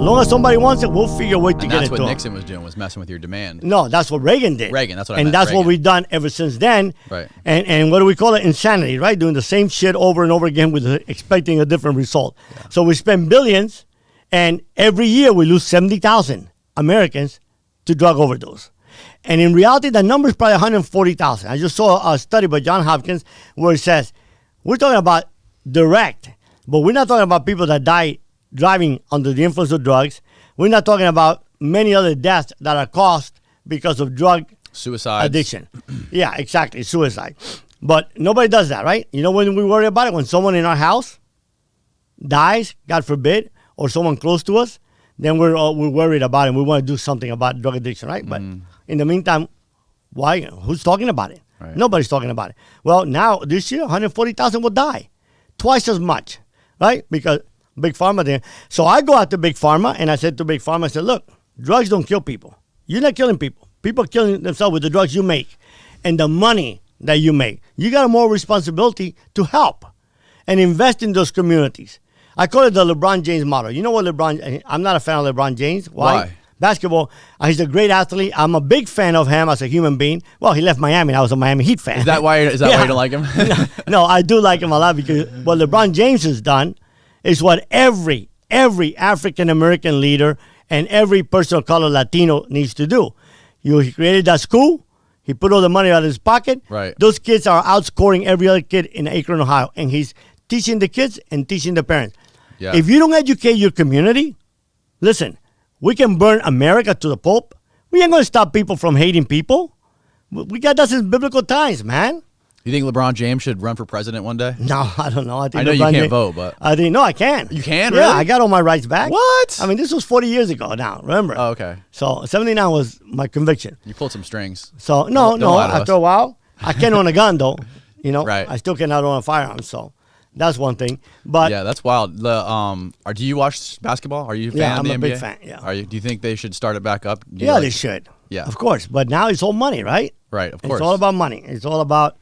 As long as somebody wants it, we'll figure a way to get it to them. That's what Nixon was doing, was messing with your demand. No, that's what Reagan did. That's what I meant. And that's Reagan. what we've done ever since then. Right. And what do we call it? Insanity, right? Doing the same shit over and over again with expecting a different result. Yeah. So we spend billions, and every year we lose 70,000 Americans to drug overdose. And in reality, the number is probably 140,000. I just saw a study by Johns Hopkins where it says, we're talking about direct, but we're not talking about people that die driving under the influence of drugs. We're not talking about many other deaths that are caused because of drug addiction. Yeah, exactly, suicide. But nobody does that, right? You know when we worry about it? When someone in our house dies, God forbid, or someone close to us, then we're worried about it and we want to do something about drug addiction, right? But in the meantime, why? Who's talking about it? Right. Nobody's talking about it. Well, now, this year, 140,000 will die. Twice as much, right? Because Big Pharma there. So I go out to Big Pharma and I said to Big Pharma, I said, look, drugs don't kill people. You're not killing people. People are killing themselves with the drugs you make and the money that you make. You got a moral responsibility to help and invest in those communities. I call it the LeBron James model. You know what I'm not a fan of LeBron James. Why? Basketball, he's a great athlete. I'm a big fan of him as a human being. Well, he left Miami. I was a Miami Heat fan. Is that why you don't like him? No, I do like him a lot because what LeBron James has done is what every African-American leader and every person of color Latino needs to do. He created that school. He put all the money out of his pocket. Right. Those kids are outscoring every other kid in Akron, Ohio. And he's teaching the kids and teaching the parents. Yeah. If you don't educate your community, listen, we can burn America to the pulp. We ain't going to stop people from hating people. We got that since biblical times, man. You think LeBron James should run for president one day? No, I don't know. I know you can't vote, but I can. You can? Yeah, really? I got all my rights back. What? I mean, this was 40 years ago now, remember? Oh, okay. So 79 was my conviction. You pulled some strings. So, no, after a while, I can't own a gun, though. You know, right. I still cannot own a firearm, so that's one thing. But yeah, that's wild. Do you watch basketball? Are you a fan of the NBA? I'm a big fan, yeah. Are you? Do you think they should start it back up? They should. Yeah. Of course. But now it's all money, right? Right, of course. It's all about money. It's all about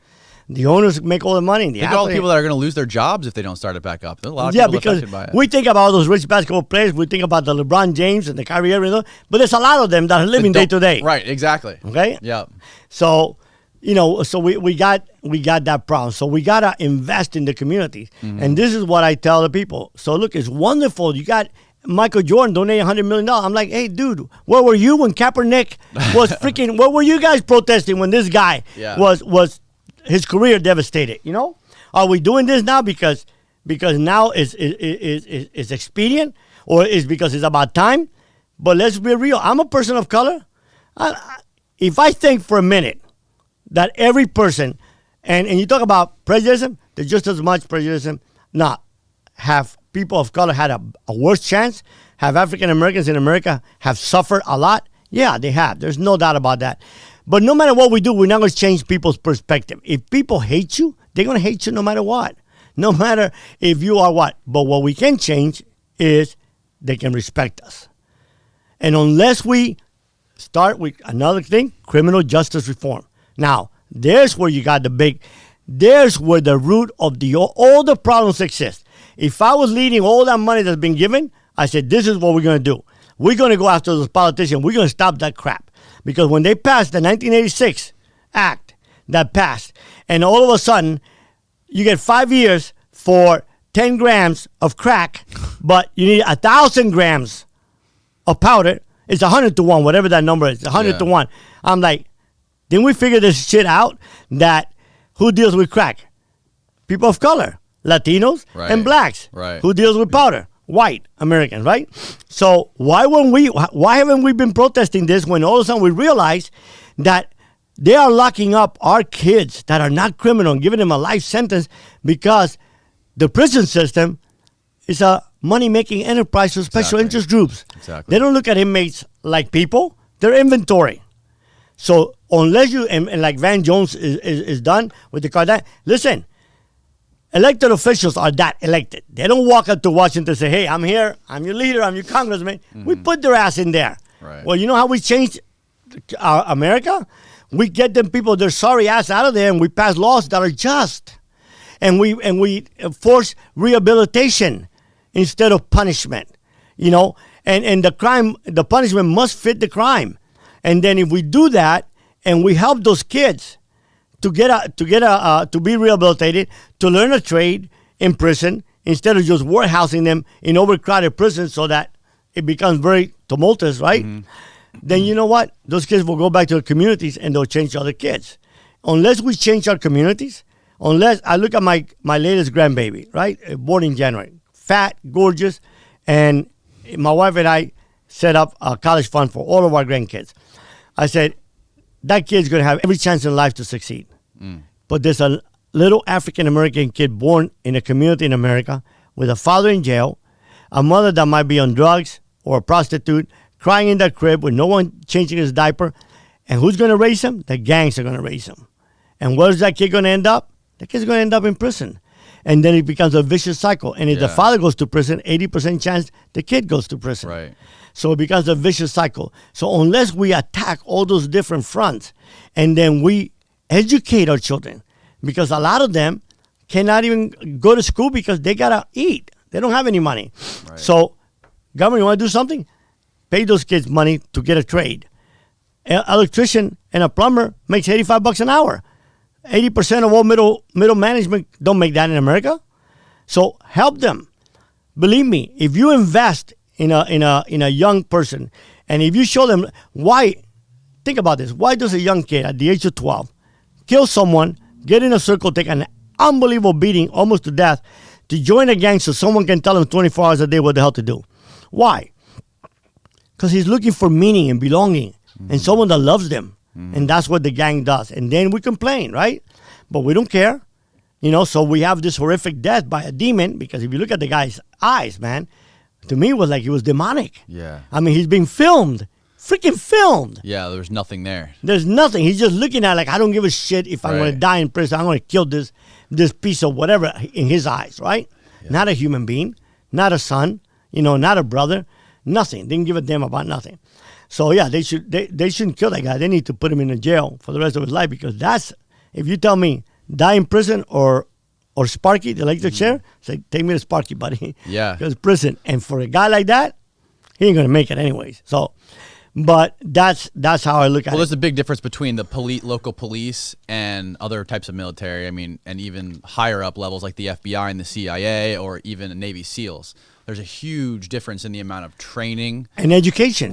the owners make all the money. Think of all the people that are going to lose their jobs if they don't start it back up. There's a lot of people affected by it. We think about all those rich basketball players. We think about the LeBron James and the Kyrie Irving, but there's a lot of them that are living day to day. Right, exactly. Okay? Yeah. So, we got that problem. So we got to invest in the communities. Mm-hmm. And this is what I tell the people. So look, it's wonderful. You got Michael Jordan donating $100 million. I'm like, hey, dude, where were you when Kaepernick was freaking, where were you guys protesting when this guy was his career devastated, you know? Are we doing this now because now is expedient, or is because it's about time? But let's be real. I'm a person of color. If I think for a minute that every person, and you talk about prejudice, there's just as much prejudice. Not have people of color had a worse chance? Have African Americans in America have suffered a lot? Yeah, they have. There's no doubt about that. But no matter what we do, we're not going to change people's perspective. If people hate you, they're going to hate you no matter what. No matter if you are what. But what we can change is they can respect us. And unless we start with another thing, criminal justice reform. Now, there's where you got there's where the root of all the problems exist. If I was leading all that money that's been given, I said, this is what we're going to do. We're going to go after those politicians. We're going to stop that crap. Because when they passed the 1986 act that passed, and all of a sudden, you get 5 years for 10 grams of crack, but you need 1,000 grams of powder, it's 100 to 1, whatever that number is, 100 to 1. I'm like, didn't we figure this shit out? That who deals with crack? People of color, Latinos, and blacks. Right. Who deals with powder? White Americans, right? So why haven't we been protesting this when all of a sudden we realize that they are locking up our kids that are not criminal and giving them a life sentence because the prison system is a money-making enterprise for special interest groups. Exactly. They don't look at inmates like people. They're inventory. So unless you, and like Van Jones is done with the Kardashian, listen, elected officials are that elected. They don't walk up to Washington and say, hey, I'm here, I'm your leader, I'm your congressman. Mm-hmm. We put their ass in there. Right. Well, you know how we changed America? We get them people, their sorry ass out of there, and we pass laws that are just. And we force rehabilitation instead of punishment, you know. And the punishment must fit the crime. And then if we do that and we help those kids to to be rehabilitated, to learn a trade in prison instead of just warehousing them in overcrowded prisons so that it becomes very tumultuous, right? Then you know what? Those kids will go back to their communities and they'll change other kids. Unless we change our communities, unless I look at my latest grandbaby, right? Born in January, fat, gorgeous, and my wife and I set up a college fund for all of our grandkids. I said, that kid's going to have every chance in life to succeed. But there's a little African-American kid born in a community in America with a father in jail, a mother that might be on drugs or a prostitute, crying in that crib with no one changing his diaper. And who's going to raise him? The gangs are going to raise him. And where's that kid going to end up? The kid's going to end up in prison. And then it becomes a vicious cycle. And if the father goes to prison, 80% chance the kid goes to prison. Right. So it becomes a vicious cycle. So unless we attack all those different fronts and then we educate our children, because a lot of them cannot even go to school because they got to eat. They don't have any money. Right. So government, you want to do something? Pay those kids money to get a trade. An electrician and a plumber makes $85 an hour. 80% of all middle management don't make that in America. So help them. Believe me, if you invest in a young person, and if you show them why, think about this. Why does a young kid at the age of 12 kill someone, get in a circle, take an unbelievable beating, almost to death, to join a gang so someone can tell him 24 hours a day what the hell to do? Why? Because he's looking for meaning and belonging and someone that loves them. And that's what the gang does. And then we complain, right? But we don't care. So we have this horrific death by a demon, because if you look at the guy's eyes, man, to me it was like he was demonic. Yeah. I mean, he's being filmed. Freaking filmed. Yeah, there was nothing there. There's nothing. He's just looking at like, I don't give a shit if I'm going to die in prison. I'm going to kill this piece of whatever in his eyes, right? Yeah. Not a human being, not a son, not a brother, nothing. Didn't give a damn about nothing. So yeah, they shouldn't kill that guy. They need to put him in a jail for the rest of his life, because that's, if you tell me die in prison or Sparky, the electric chair, say, take me to Sparky, buddy. Yeah. Because prison. And for a guy like that, he ain't gonna make it anyways. So, but that's how I look at it. Well, there's a big difference between the local police and other types of military. I mean, and even higher up levels like the FBI and the CIA, or even Navy SEALs. There's a huge difference in the amount of training and education.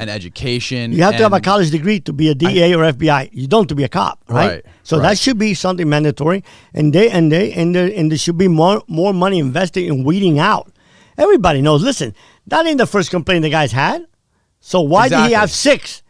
You have to have a college degree to be a DA or FBI. You don't to be a cop, right? So that should be something mandatory, and there should be more money invested in weeding out. Everybody knows. Listen, that ain't the first complaint the guy's had. So why did he have 6?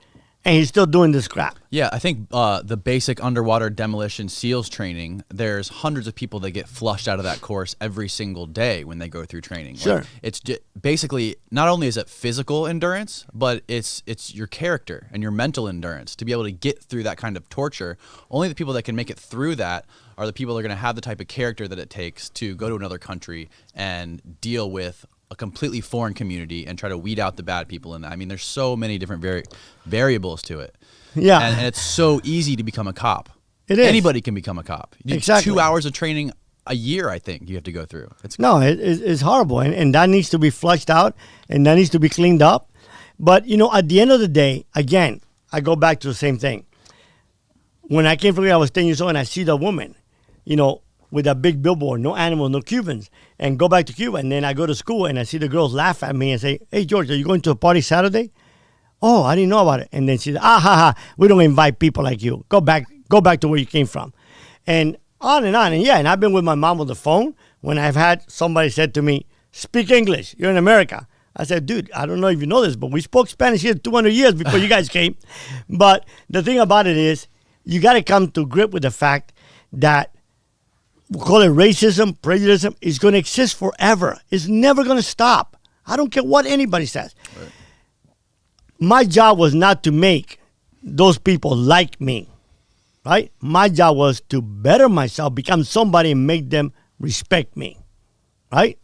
And he's still doing this crap. Yeah, I think the basic underwater demolition SEALs training, there's hundreds of people that get flushed out of that course every single day when they go through training. Sure. Like, it's basically, not only is it physical endurance, but it's your character and your mental endurance to be able to get through that kind of torture. Only the people that can make it through that are the people that are going to have the type of character that it takes to go to another country and deal with a completely foreign community and try to weed out the bad people in that. I mean, there's so many different variables to it. Yeah. And it's so easy to become a cop. It is. Anybody can become a cop. Exactly. 2 hours of training a year, I think, you have to go through. It's horrible. And that needs to be flushed out, and that needs to be cleaned up. But, at the end of the day, again, I go back to the same thing. When I came from here, I was 10 years old, and I see the woman, with that big billboard, no animals, no Cubans, and go back to Cuba. And then I go to school and I see the girls laugh at me and say, hey, George, are you going to a party Saturday? Oh, I didn't know about it. And then she said, we don't invite people like you. Go back to where you came from. And on. And yeah, and I've been with my mom on the phone when I've had somebody said to me, speak English, you're in America. I said, dude, I don't know if you know this, but we spoke Spanish here 200 years before you guys came. But the thing about it is, you got to come to grip with the fact that we call it racism, prejudice, is going to exist forever. It's never going to stop. I don't care what anybody says. Right. My job was not to make those people like me, right? My job was to better myself, become somebody, and make them respect me, right?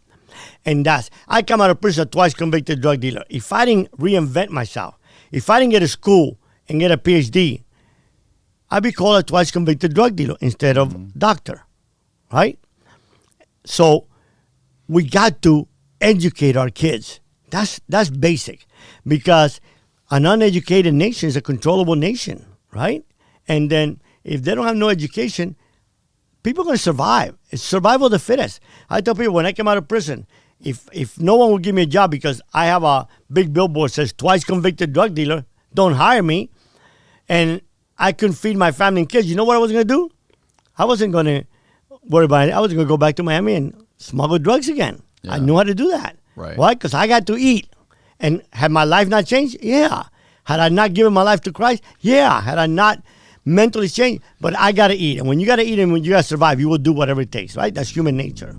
And I come out of prison a twice convicted drug dealer. If I didn't reinvent myself, if I didn't get to school and get a PhD, I'd be called a twice convicted drug dealer instead of doctor. Right? So we got to educate our kids That's basic, because an uneducated nation is a controllable nation, right? And then if they don't have no education, people are going to survive. It's survival of the fittest. I tell people when I came out of prison, if no one will give me a job because I have a big billboard that says twice convicted drug dealer, don't hire me, and I couldn't feed my family and kids, you know what I was going to do? I wasn't going to worry about it. I was going to go back to Miami and smuggle drugs again. Yeah. I knew how to do that. Right. Why? Because I got to eat. And had my life not changed? Yeah. Had I not given my life to Christ? Yeah. Had I not mentally changed? But I got to eat. And when you got to eat and when you got to survive, you will do whatever it takes, right? That's human nature.